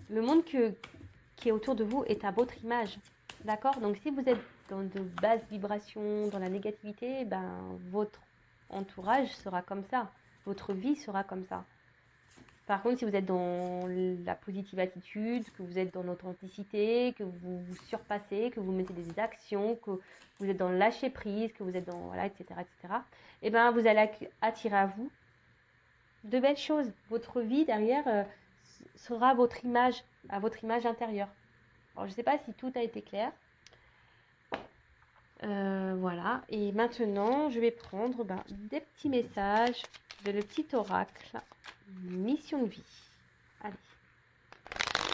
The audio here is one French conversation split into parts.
Le monde qui est autour de vous est à votre image. D'accord? Donc, si vous êtes dans de basses vibrations, dans la négativité, ben, votre entourage sera comme ça. Votre vie sera comme ça. Par contre, si vous êtes dans la positive attitude, que vous êtes dans l'authenticité, que vous vous surpassez, que vous mettez des actions, que vous êtes dans le lâcher prise, que vous êtes dans, voilà, etc., et ben, vous allez attirer à vous de belles choses. Votre vie derrière sera votre image, à votre image intérieure. Alors, je ne sais pas si tout a été clair. Voilà. Et maintenant, je vais prendre des petits messages de le petit oracle. Mission de vie. Allez.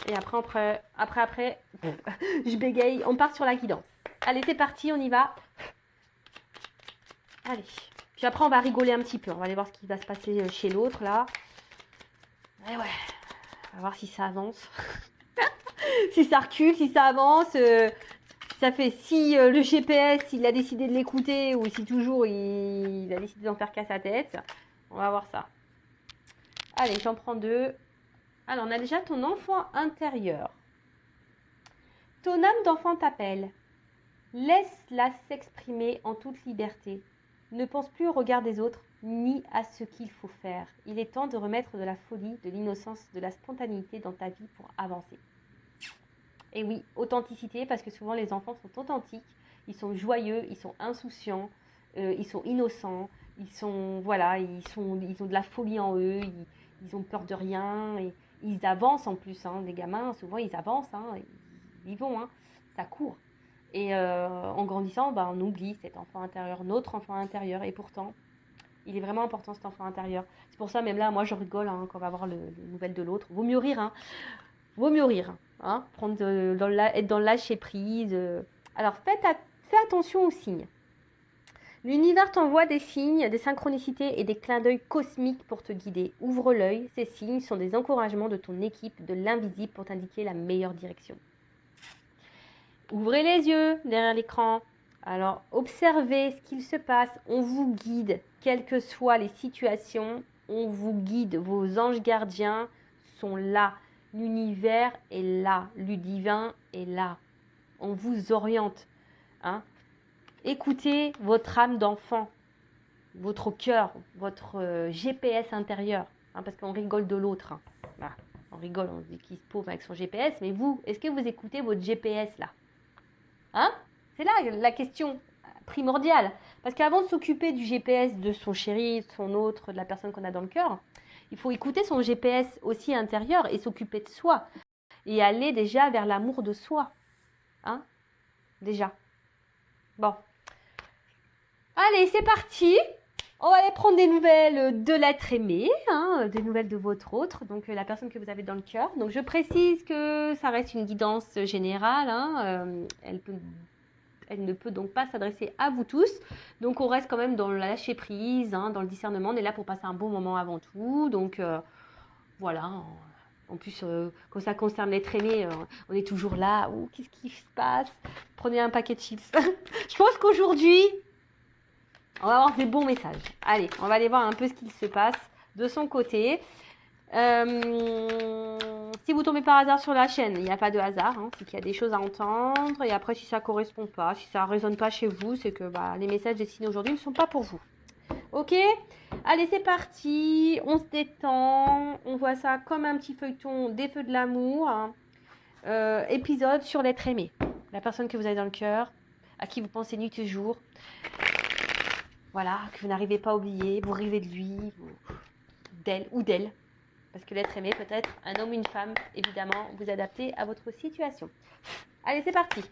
Et après, je bégaye. On part sur la guidance. Allez, c'est parti, on y va. Allez. Puis après, on va rigoler un petit peu. On va aller voir ce qui va se passer chez l'autre, là. Et ouais. On va voir si ça avance. Si ça recule, si ça avance. Ça fait si le GPS, il a décidé de l'écouter ou si toujours il a décidé d'en faire qu'à sa tête. On va voir ça. Allez, j'en prends 2. Alors, on a déjà ton enfant intérieur. Ton âme d'enfant t'appelle. Laisse-la s'exprimer en toute liberté. Ne pense plus au regard des autres, ni à ce qu'il faut faire. Il est temps de remettre de la folie, de l'innocence, de la spontanéité dans ta vie pour avancer. Et oui, authenticité, parce que souvent les enfants sont authentiques, ils sont joyeux, ils sont insouciants, ils sont innocents, ils ont de la folie en eux, ils ont peur de rien, et ils avancent en plus, hein, les gamins, souvent ils avancent, hein, ils vont, hein, ça court. Et en grandissant, on oublie cet enfant intérieur, notre enfant intérieur, et pourtant, il est vraiment important cet enfant intérieur. C'est pour ça, même là, moi je rigole hein, quand on va voir les nouvelles de l'autre. Vaut mieux rire, hein. Vaut mieux rire, hein, être dans le lâcher prise. Alors, fais attention aux signes. L'univers t'envoie des signes, des synchronicités et des clins d'œil cosmiques pour te guider. Ouvre l'œil, ces signes sont des encouragements de ton équipe, de l'invisible pour t'indiquer la meilleure direction. Ouvrez les yeux derrière l'écran. Alors, observez ce qu'il se passe. On vous guide, quelles que soient les situations. On vous guide. Vos anges gardiens sont là. L'univers est là. Le divin est là. On vous oriente. Hein. Écoutez votre âme d'enfant, votre cœur, votre GPS intérieur. Hein, parce qu'on rigole de l'autre. Hein. Voilà. On rigole, on dit qu'il se paume avec son GPS. Mais vous, est-ce que vous écoutez votre GPS là? Hein? C'est là la question primordiale. Parce qu'avant de s'occuper du GPS de son chéri, de son autre, de la personne qu'on a dans le cœur, il faut écouter son GPS aussi intérieur et s'occuper de soi. Et aller déjà vers l'amour de soi. Hein? Déjà. Bon. Allez, c'est parti. On va aller prendre des nouvelles de l'être aimé, hein, des nouvelles de votre autre, donc la personne que vous avez dans le cœur. Donc je précise que ça reste une guidance générale, hein, elle ne peut donc pas s'adresser à vous tous. Donc on reste quand même dans le lâcher prise, hein, dans le discernement. On est là pour passer un bon moment avant tout. Donc voilà. En plus, quand ça concerne l'être aimé, on est toujours là. Oh, qu'est-ce qui se passe? Prenez un paquet de chips. Je pense qu'aujourd'hui, on va avoir des bons messages. Allez, on va aller voir un peu ce qu'il se passe de son côté. Si vous tombez par hasard sur la chaîne, il n'y a pas de hasard, hein, c'est qu'il y a des choses à entendre. Et après, si ça ne correspond pas, si ça ne résonne pas chez vous, c'est que les messages destinés aujourd'hui ne sont pas pour vous. Ok? Allez, c'est parti. On se détend. On voit ça comme un petit feuilleton des feux de l'amour. Hein. Épisode sur l'être aimé. La personne que vous avez dans le cœur, à qui vous pensez nuit et jour. Voilà, que vous n'arrivez pas à oublier. Vous rêvez de lui, d'elle ou d'elle. Parce que l'être aimé peut être un homme ou une femme, évidemment, vous adaptez à votre situation. Allez, c'est parti.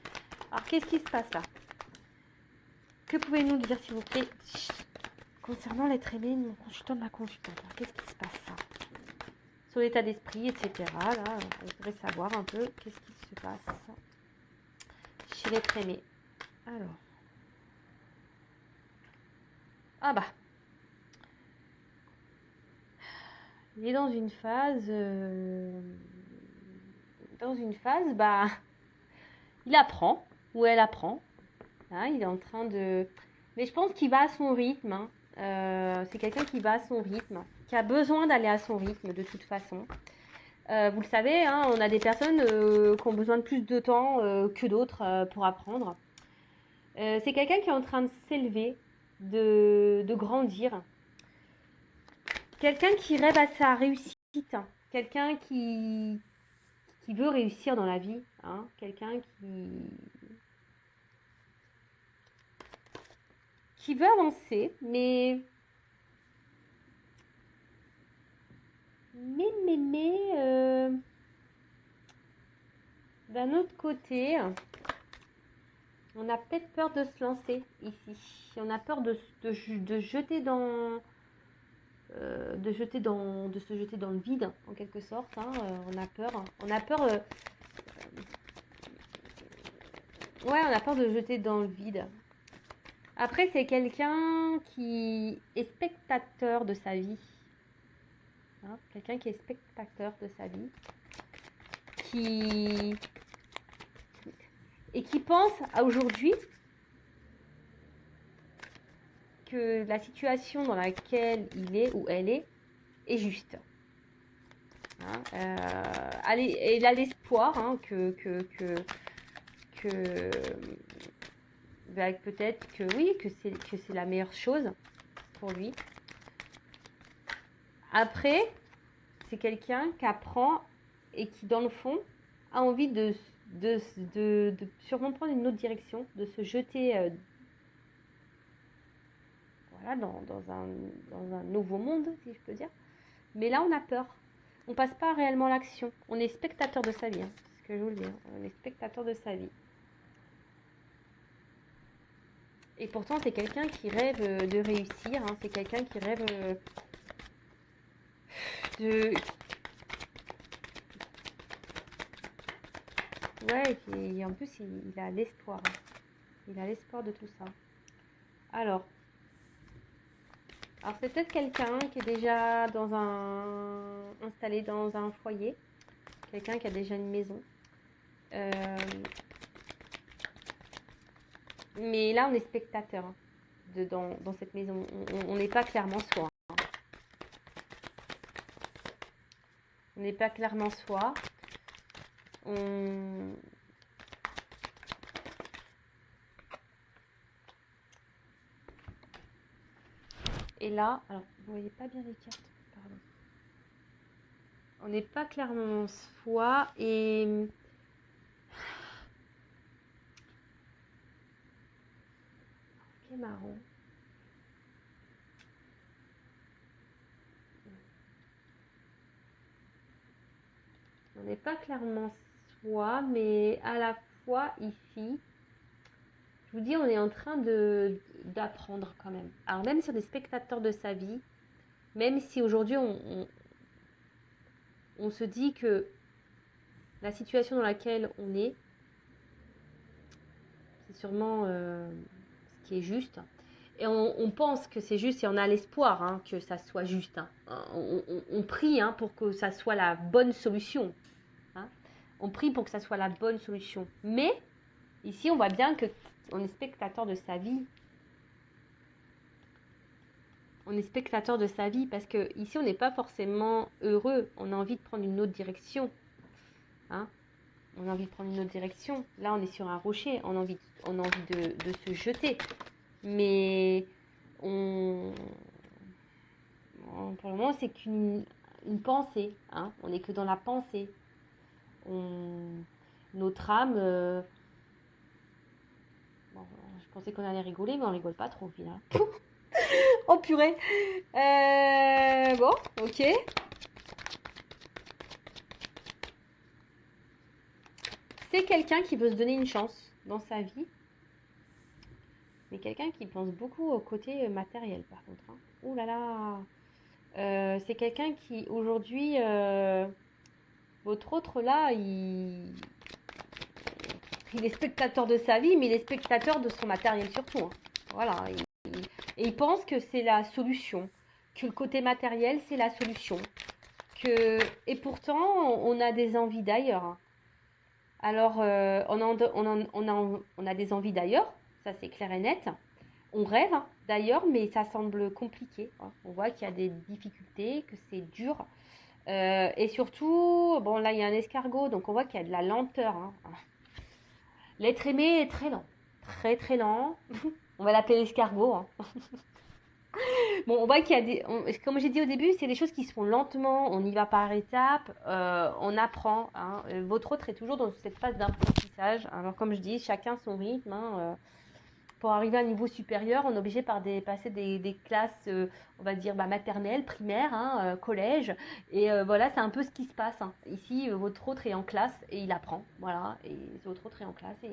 Alors, qu'est-ce qui se passe là? Que pouvez-vous nous dire, s'il vous plaît, concernant l'être aimé de mon consultant, de ma consultante? Qu'est-ce qui se passe là? Sur l'état d'esprit, etc. Là, on voudrait savoir un peu qu'est-ce qui se passe chez l'être aimé. Alors. Ah bah. Il est dans une phase, il apprend, ou elle apprend, hein, il est en train de... Mais je pense qu'il va à son rythme, hein. C'est quelqu'un qui va à son rythme, qui a besoin d'aller à son rythme de toute façon. Vous le savez, hein, on a des personnes qui ont besoin de plus de temps que d'autres pour apprendre. C'est quelqu'un qui est en train de s'élever, de grandir. Quelqu'un qui rêve à sa réussite. Quelqu'un qui veut réussir dans la vie. Hein, quelqu'un qui veut avancer, mais d'un autre côté, on a peut-être peur de se lancer ici. On a peur de se jeter dans le vide en quelque sorte. Hein. On a peur. Ouais, on a peur de jeter dans le vide. Après, c'est quelqu'un qui est spectateur de sa vie. Hein, quelqu'un qui est spectateur de sa vie. Et qui pense à aujourd'hui que la situation dans laquelle il est ou elle est juste. Hein, il a l'espoir hein, que peut-être que oui, que c'est la meilleure chose pour lui. Après, c'est quelqu'un qui apprend et qui, dans le fond, a envie de sûrement prendre une autre direction, de se jeter voilà, dans un nouveau monde, si je peux dire. Mais là, on a peur. On passe pas réellement à l'action. On est spectateur de sa vie. Hein, c'est ce que je vous le dis. Hein. On est spectateur de sa vie. Et pourtant, c'est quelqu'un qui rêve de réussir. Hein. C'est quelqu'un qui rêve de... Ouais, et en plus, il a l'espoir. Hein. Il a l'espoir de tout ça. Alors c'est peut-être quelqu'un qui est déjà installé dans un foyer. Quelqu'un qui a déjà une maison. Mais là, on est spectateur hein, dans cette maison. On n'est pas clairement soi. Hein. On n'est pas clairement soi. Et là, alors, vous voyez pas bien les cartes, pardon. On n'est pas clairement soi et... C'est marrant. On n'est pas clairement soi, mais à la fois ici, je vous dis, on est en train d'apprendre quand même. Alors même si on est spectateur de sa vie, même si aujourd'hui on se dit que la situation dans laquelle on est, c'est sûrement ce qui est juste. Et on pense que c'est juste et on a l'espoir hein, que ça soit juste. Hein. On prie hein, pour que ça soit la bonne solution. Hein. On prie pour que ça soit la bonne solution. Mais ici, on voit bien qu'on est spectateur de sa vie. On est spectateur de sa vie parce que ici, on n'est pas forcément heureux. On a envie de prendre une autre direction. Hein. On a envie de prendre une autre direction. Là, on est sur un rocher. On a envie de se jeter. Mais pour le moment, c'est qu'une pensée. Hein. On n'est que dans la pensée. Notre âme... Bon, je pensais qu'on allait rigoler, mais on rigole pas trop au final. Oh purée. Bon, ok. C'est quelqu'un qui veut se donner une chance dans sa vie. Mais quelqu'un qui pense beaucoup au côté matériel, par contre. Hein. Ouh là là. C'est quelqu'un qui, aujourd'hui, votre autre là, il est spectateur de sa vie, mais il est spectateur de son matériel surtout. Hein. Voilà. Et il pense que c'est la solution. Que le côté matériel, c'est la solution. Et pourtant, on a des envies d'ailleurs. Hein. Alors, on a des envies d'ailleurs, ça c'est clair et net. On rêve hein, d'ailleurs, mais ça semble compliqué. Hein. On voit qu'il y a des difficultés, que c'est dur. Et surtout, bon, là, il y a un escargot, donc on voit qu'il y a de la lenteur. Hein. L'être aimé est très lent. Très, très lent. On va l'appeler l'escargot. Hein. Bon, on voit qu'il y a comme j'ai dit au début, c'est des choses qui se font lentement, on y va par étapes, on apprend. Hein. Votre autre est toujours dans cette phase d'apprentissage. Alors, comme je dis, chacun son rythme. Hein. Pour arriver à un niveau supérieur, on est obligé par passer des classes, on va dire maternelles, primaires, hein, collège. Et voilà, c'est un peu ce qui se passe. Hein. Ici, votre autre est en classe et il apprend. Voilà, et votre autre est en classe et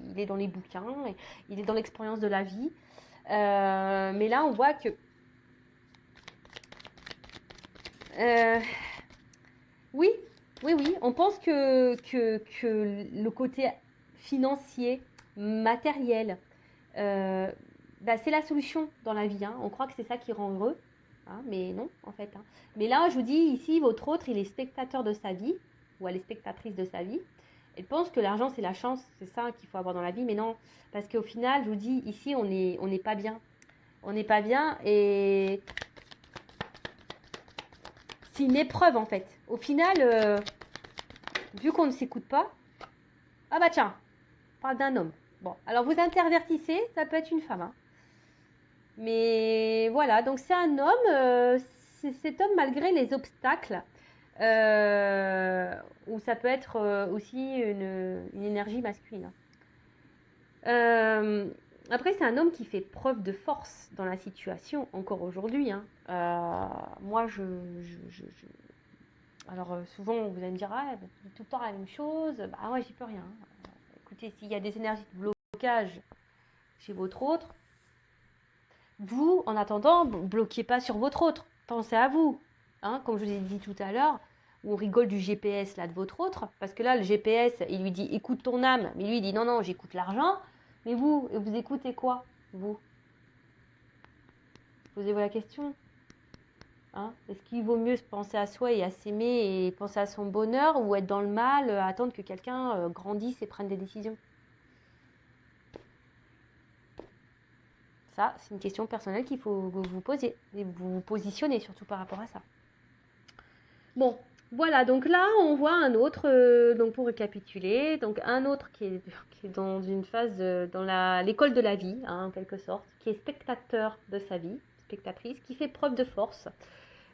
il est dans les bouquins, et il est dans l'expérience de la vie. Mais là, on voit que oui, oui, on pense que le côté financier, matériel, c'est la solution dans la vie. Hein. On croit que c'est ça qui rend heureux, hein, mais non, en fait. Hein. Mais là, je vous dis, ici, votre autre, il est spectateur de sa vie, ou elle est spectatrice de sa vie. Elle pense que l'argent, c'est la chance, c'est ça qu'il faut avoir dans la vie, mais non. Parce qu'au final, je vous dis, ici, on n'est pas bien. On n'est pas bien et c'est une épreuve, en fait. Au final, vu qu'on ne s'écoute pas, ah bah tiens, on parle d'un homme. Bon, alors vous intervertissez, ça peut être une femme. Hein. Mais voilà, donc c'est un homme, cet homme, malgré les obstacles, ou ça peut être aussi une énergie masculine. Après, c'est un homme qui fait preuve de force dans la situation, encore aujourd'hui. Hein. Moi, alors souvent, vous allez me dire, ah, tout le temps la même chose. Bah ouais, j'y peux rien. Écoutez, s'il y a des énergies de blocage chez votre autre, vous, en attendant, bloquez pas sur votre autre. Pensez à vous. Hein, comme je vous ai dit tout à l'heure, on rigole du GPS là de votre autre, parce que là, le GPS, il lui dit écoute ton âme, mais lui il dit non, non, j'écoute l'argent. Mais vous écoutez quoi, vous? Posez-vous la question. Hein, est-ce qu'il vaut mieux penser à soi et à s'aimer et penser à son bonheur, ou être dans le mal, attendre que quelqu'un grandisse et prenne des décisions? Ça, c'est une question personnelle qu'il faut vous poser et vous positionner surtout par rapport à ça. Bon, voilà, donc là, on voit un autre, donc pour récapituler, donc un autre qui est dans une phase, dans l'école de la vie, hein, en quelque sorte, qui est spectateur de sa vie, spectatrice, qui fait preuve de force,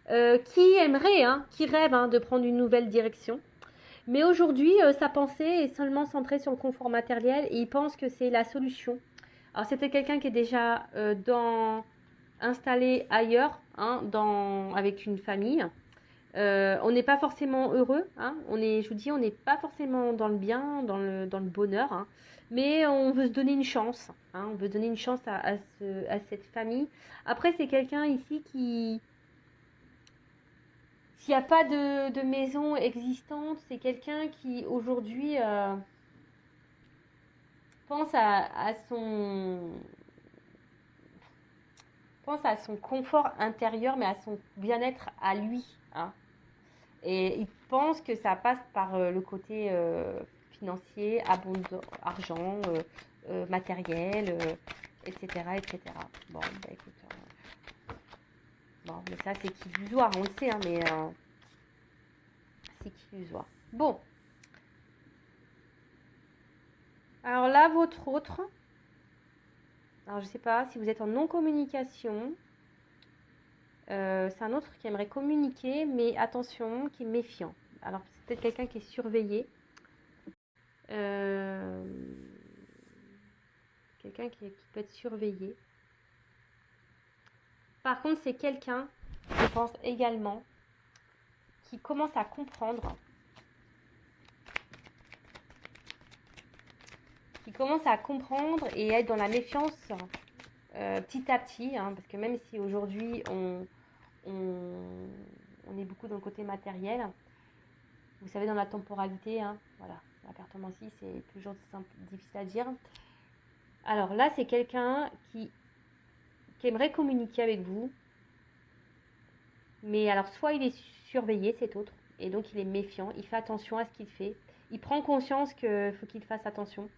qui aimerait, hein, qui rêve hein, de prendre une nouvelle direction. Mais aujourd'hui, sa pensée est seulement centrée sur le confort matériel et il pense que c'est la solution. Alors, c'était quelqu'un qui est déjà installé ailleurs, hein, avec une famille. On n'est pas forcément heureux, hein. Je vous dis, on n'est pas forcément dans le bien, dans le bonheur, hein. Mais on veut se donner une chance, hein. On veut donner une chance à cette famille. Après, c'est quelqu'un ici qui, s'il n'y a pas de maison existante, c'est quelqu'un qui aujourd'hui pense pense à son confort intérieur, mais à son bien-être à lui, hein. Et il pense que ça passe par le côté financier, argent, matériel, etc., etc. Bon, bah écoute, bon, mais ça c'est qu'illusoire, on le sait, hein, mais c'est qu'illusoire. Bon, alors là, votre autre, alors je sais pas si vous êtes en non-communication, c'est un autre qui aimerait communiquer, mais attention, qui est méfiant. Alors c'est peut-être quelqu'un qui est surveillé. Quelqu'un qui peut être surveillé. Par contre, c'est quelqu'un, je pense également, qui commence à comprendre, et être dans la méfiance petit à petit, hein, parce que même si aujourd'hui on est beaucoup dans le côté matériel, vous savez, dans la temporalité, hein, voilà, la cartomancie, c'est toujours difficile à dire. Alors là, c'est quelqu'un qui aimerait communiquer avec vous, mais alors soit il est surveillé, cet autre, et donc il est méfiant, il fait attention à ce qu'il fait, il prend conscience qu'il faut qu'il fasse attention.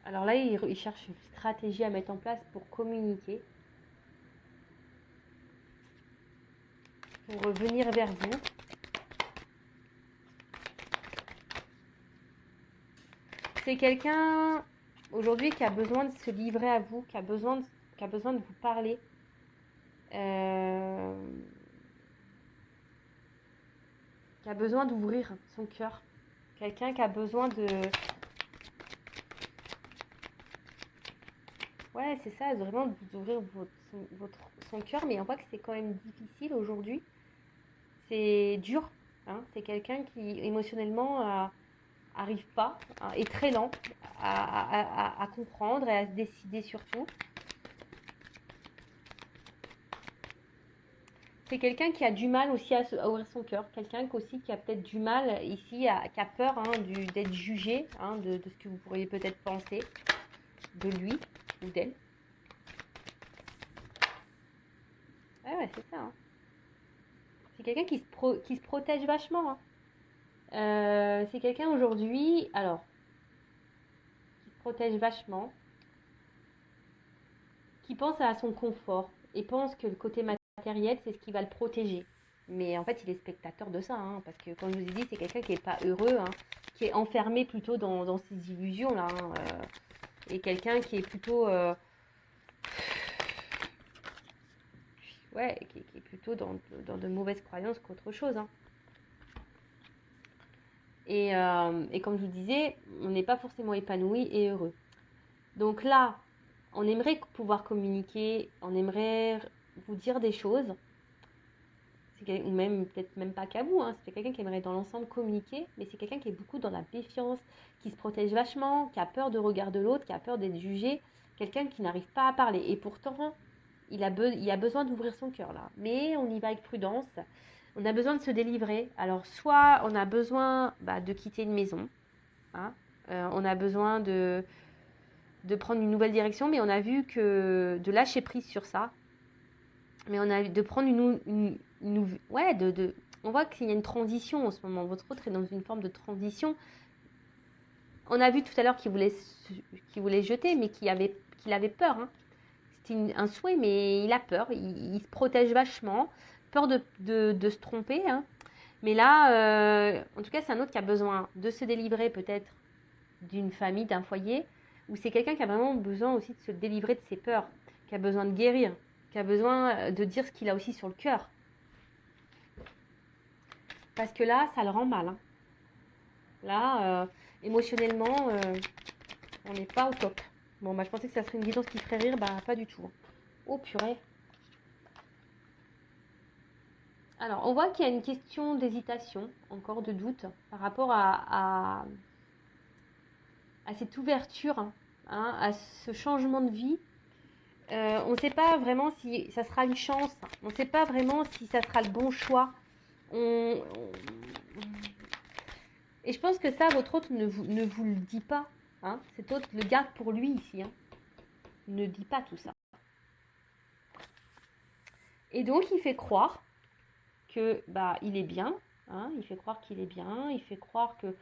Alors là, il cherche une stratégie à mettre en place pour communiquer. pour venir vers vous. C'est quelqu'un aujourd'hui qui a besoin de se livrer à vous, qui a besoin de vous parler. Qui a besoin d'ouvrir son cœur. Quelqu'un qui a besoin de... Ouais, c'est ça, vraiment d'ouvrir son cœur, mais on voit que c'est quand même difficile aujourd'hui. C'est dur, hein. C'est quelqu'un qui émotionnellement arrive pas, est très lent à comprendre et à se décider surtout. C'est quelqu'un qui a du mal aussi à ouvrir son cœur. Quelqu'un aussi qui a peut-être du mal ici, qui a peur d'être jugé, de ce que vous pourriez peut-être penser de lui ou d'elle. Ouais, c'est ça. C'est quelqu'un qui se protège vachement. C'est quelqu'un aujourd'hui, alors, qui se protège vachement, qui pense à son confort et pense que le côté matériel, c'est ce qui va le protéger. Mais en fait, il est spectateur de ça, parce que comme je vous ai dit, c'est quelqu'un qui n'est pas heureux, qui est enfermé plutôt dans ses illusions, là, et quelqu'un qui est plutôt... ouais, qui est plutôt dans de mauvaises croyances qu'autre chose. Et comme je vous disais, on n'est pas forcément épanoui et heureux. Donc là, on aimerait pouvoir communiquer, on aimerait vous dire des choses, ou même peut-être même pas qu'à vous, c'est quelqu'un qui aimerait dans l'ensemble communiquer, mais c'est quelqu'un qui est beaucoup dans la méfiance, qui se protège vachement, qui a peur de regard de l'autre, qui a peur d'être jugé, quelqu'un qui n'arrive pas à parler. Et pourtant, il a besoin d'ouvrir son cœur là, mais on y va avec prudence. On a besoin de se délivrer. Alors soit on a besoin de quitter une maison, on a besoin de prendre une nouvelle direction, mais on a vu que de lâcher prise sur ça, mais on a de prendre on voit qu'il y a une transition en ce moment. Votre autre est dans une forme de transition. On a vu tout à l'heure qu'il voulait jeter, mais qu'il avait peur. C'était un souhait, mais il a peur. Il se protège vachement, peur de se tromper. Mais là, en tout cas, c'est un autre qui a besoin de se délivrer peut-être d'une famille, d'un foyer, ou c'est quelqu'un qui a vraiment besoin aussi de se délivrer de ses peurs, qui a besoin de guérir, qui a besoin de dire ce qu'il a aussi sur le cœur. Parce que là, ça le rend mal. Là, émotionnellement, on n'est pas au top. Bon, je pensais que ça serait une guidance qui ferait rire, pas du tout. Oh, purée. Alors, on voit qu'il y a une question d'hésitation, encore de doute, par rapport à cette ouverture, à ce changement de vie. On ne sait pas vraiment si ça sera une chance, on ne sait pas vraiment si ça sera le bon choix. Et je pense que ça, votre autre ne vous le dit pas. Cet autre le garde pour lui ici. Il ne dit pas tout ça. Et donc, il fait croire que il est bien. Il fait croire qu'il est bien. Il fait croire que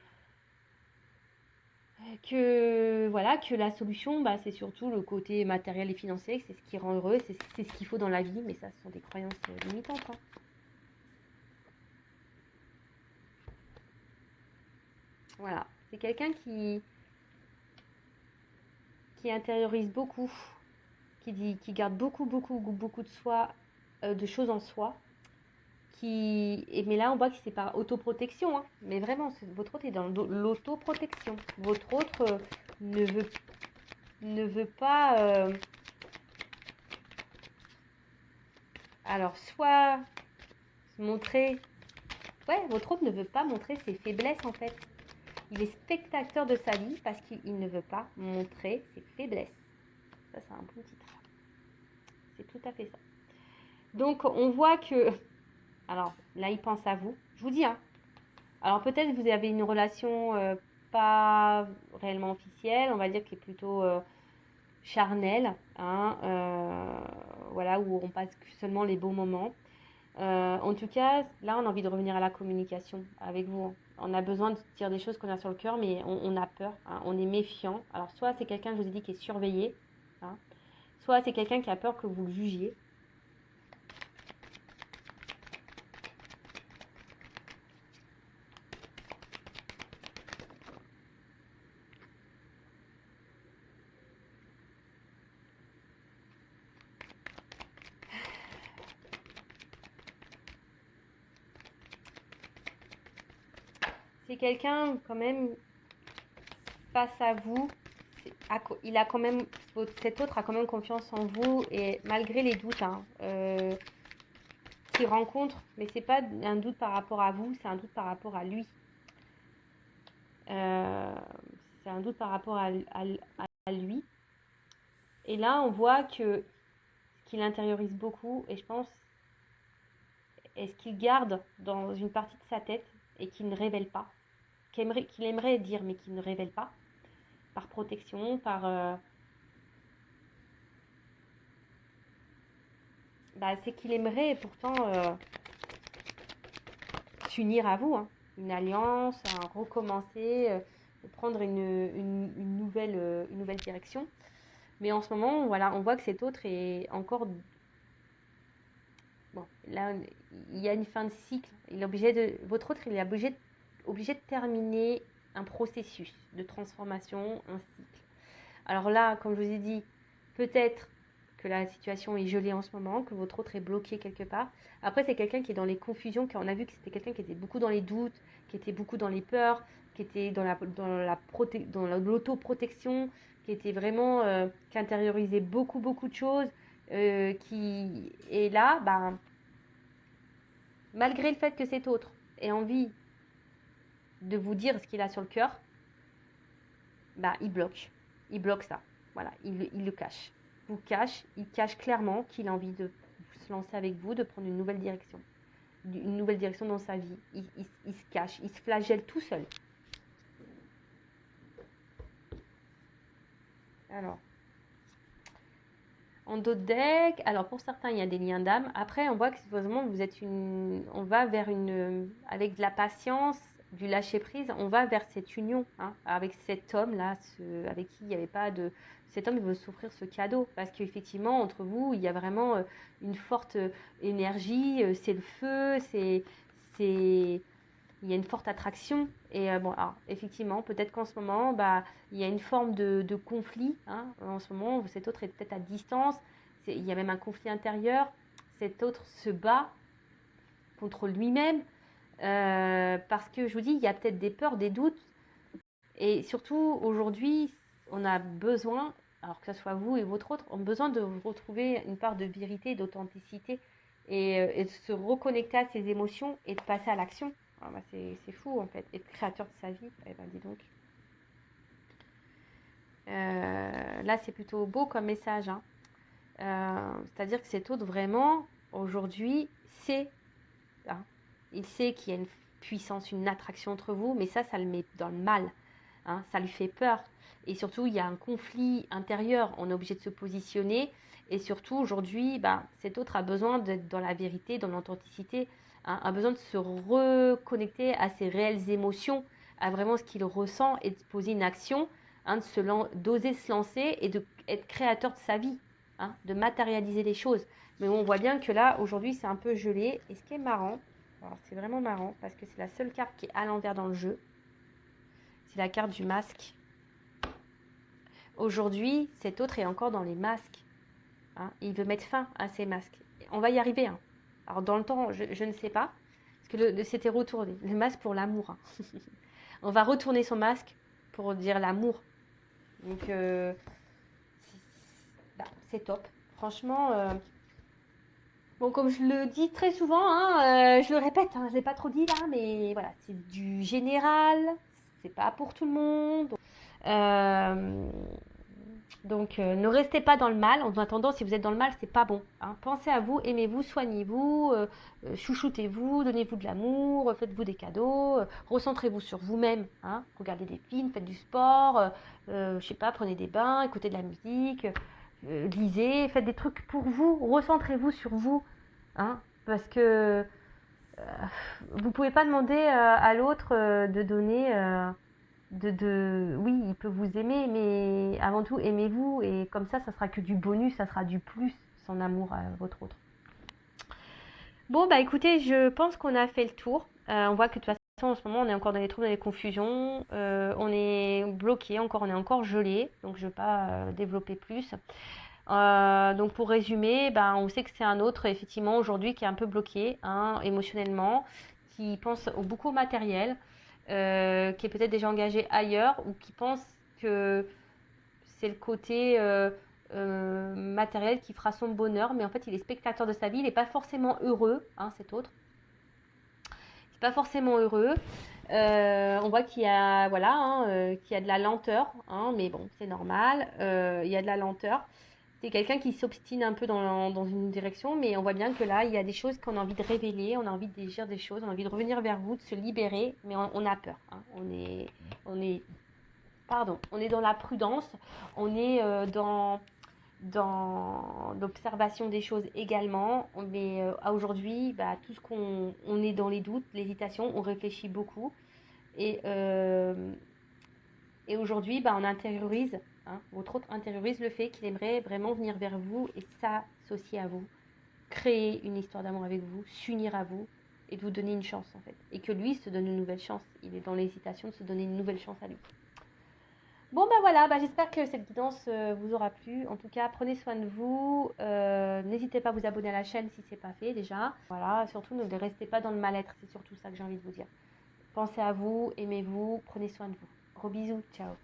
la solution, c'est surtout le côté matériel et financier, que c'est ce qui rend heureux, c'est ce qu'il faut dans la vie, mais ça, ce sont des croyances limitantes. Voilà, c'est quelqu'un qui intériorise beaucoup, qui garde beaucoup de soi, de choses en soi, mais là on voit que c'est par autoprotection, mais vraiment, votre autre est dans l'autoprotection. Votre autre ne veut pas... alors, soit montrer... Ouais, votre autre ne veut pas montrer ses faiblesses, en fait. Il est spectateur de sa vie parce qu'il ne veut pas montrer ses faiblesses. Ça, c'est un bon titre. C'est tout à fait ça. Donc, on voit que... Alors, là, il pense à vous. Je vous dis, Alors, peut-être vous avez une relation pas réellement officielle, on va dire, qui est plutôt charnelle, voilà, où on passe seulement les beaux moments. En tout cas, là, on a envie de revenir à la communication avec vous. On a besoin de dire des choses qu'on a sur le cœur, mais on a peur, on est méfiant. Alors, soit c'est quelqu'un, je vous ai dit, qui est surveillé, soit c'est quelqu'un qui a peur que vous le jugiez. c'est quelqu'un quand même face à vous. Il a quand même, cet autre a quand même confiance en vous et malgré les doutes qu'il rencontre, mais c'est pas un doute par rapport à vous, c'est un doute par rapport à lui. C'est un doute par rapport à lui. Et là, on voit qu'il intériorise beaucoup et je pense, est-ce qu'il garde dans une partie de sa tête et qu'il ne révèle pas, qu'il aimerait dire mais qu'il ne révèle pas, par protection, c'est qu'il aimerait pourtant s'unir à vous, hein. Une alliance, recommencer, prendre une nouvelle direction. Mais en ce moment, voilà, on voit que cet autre est encore... Bon, là, il y a une fin de cycle. Votre autre, il est obligé de terminer un processus de transformation, un cycle. Alors là, comme je vous ai dit, peut-être que la situation est gelée en ce moment, que votre autre est bloqué quelque part. Après, c'est quelqu'un qui est dans les confusions, on a vu que c'était quelqu'un qui était beaucoup dans les doutes, qui était beaucoup dans les peurs, qui était dans l'autoprotection, qui était vraiment, qui intériorisait beaucoup de choses, qui est là, malgré le fait que cet autre ait envie de vous dire ce qu'il a sur le cœur, il bloque ça. Voilà, il le cache. Il cache clairement qu'il a envie de se lancer avec vous, de prendre une nouvelle direction dans sa vie. Il se cache, il se flagelle tout seul. Alors, en d'autres decks, alors pour certains, il y a des liens d'âme. Après, on voit que supposément, on va vers avec de la patience, du lâcher prise, on va vers cette union, hein, avec cet homme-là, avec qui il n'y avait pas de... Cet homme, il veut s'offrir ce cadeau, parce qu'effectivement, entre vous, il y a vraiment une forte énergie, c'est le feu, il y a une forte attraction. Et alors, effectivement, peut-être qu'en ce moment, il y a une forme de conflit, hein. En ce moment, cet autre est peut-être à distance. Il y a même un conflit intérieur. Cet autre se bat contre lui-même. Parce que, je vous dis, il y a peut-être des peurs, des doutes. Et surtout, aujourd'hui, on a besoin, alors que ce soit vous et votre autre, on a besoin de retrouver une part de vérité, d'authenticité et de se reconnecter à ses émotions et de passer à l'action. C'est fou, en fait, être créateur de sa vie. Dis donc. Là, c'est plutôt beau comme message, hein. C'est-à-dire que cet autre, vraiment, aujourd'hui, sait, hein, il sait qu'il y a une puissance, une attraction entre vous, mais ça le met dans le mal, hein, ça lui fait peur. Et surtout, il y a un conflit intérieur, on est obligé de se positionner. Et surtout, aujourd'hui, cet autre a besoin d'être dans la vérité, dans l'authenticité, hein, a besoin de se reconnecter à ses réelles émotions, à vraiment ce qu'il ressent et de poser une action, hein, d'oser se lancer et d'être créateur de sa vie, hein, de matérialiser les choses. Mais on voit bien que là, aujourd'hui, c'est un peu gelé. Et ce qui est marrant, alors c'est vraiment marrant, parce que c'est la seule carte qui est à l'envers dans le jeu, c'est la carte du masque. Aujourd'hui, cet autre est encore dans les masques, hein. Il veut mettre fin à ces masques. On va y arriver, hein. Alors dans le temps, je ne sais pas, parce que c'était retourné. Le masque pour l'amour, hein. On va retourner son masque pour dire l'amour. Donc, c'est top. Franchement, bon, comme je le dis très souvent, hein, je le répète, hein, je ne l'ai pas trop dit là, mais voilà, c'est du général, c'est pas pour tout le monde. Donc, ne restez pas dans le mal. En attendant, si vous êtes dans le mal, c'est pas bon, hein. Pensez à vous, aimez-vous, soignez-vous, chouchoutez-vous, donnez-vous de l'amour, faites-vous des cadeaux, recentrez-vous sur vous-même, hein. Regardez des films, faites du sport, je sais pas, prenez des bains, écoutez de la musique, lisez, faites des trucs pour vous, recentrez-vous sur vous, hein, parce que vous pouvez pas demander à l'autre de donner... oui, il peut vous aimer, mais avant tout, aimez-vous. Et comme ça sera que du bonus, ça sera du plus, son amour à votre autre. Bon, écoutez, je pense qu'on a fait le tour. On voit que de toute façon, en ce moment, on est encore dans les troubles, dans les confusions. On est bloqué, on est encore gelé. Donc, je ne vais pas développer plus. Donc, pour résumer, on sait que c'est un autre, effectivement, aujourd'hui, qui est un peu bloqué, hein, émotionnellement, qui pense beaucoup au matériel. qui est peut-être déjà engagé ailleurs ou qui pense que c'est le côté matériel qui fera son bonheur, mais en fait il est spectateur de sa vie, il n'est pas forcément heureux, hein, cet autre. Il n'est pas forcément heureux. On voit qu'il y a, voilà, hein, qu'il y a de la lenteur, hein, mais bon, c'est normal. Il y a de la lenteur. C'est quelqu'un qui s'obstine un peu dans une direction, mais on voit bien que là, il y a des choses qu'on a envie de révéler, on a envie de dire des choses, on a envie de revenir vers vous, de se libérer, mais on a peur. Hein. On est dans la prudence, on est dans l'observation des choses également, mais aujourd'hui, bah, tout ce on est dans les doutes, l'hésitation, on réfléchit beaucoup, et, euh, et aujourd'hui, bah, on intériorise, hein, votre autre intériorise le fait qu'il aimerait vraiment venir vers vous et s'associer à vous, créer une histoire d'amour avec vous, s'unir à vous et de vous donner une chance en fait. Et que lui se donne une nouvelle chance. Il est dans l'hésitation de se donner une nouvelle chance à lui. Bon ben voilà, j'espère que cette guidance vous aura plu. En tout cas, prenez soin de vous. N'hésitez pas à vous abonner à la chaîne si ce n'est pas fait déjà. Voilà, surtout ne restez pas dans le mal-être. C'est surtout ça que j'ai envie de vous dire. Pensez à vous, aimez-vous, prenez soin de vous. Gros bisous, ciao.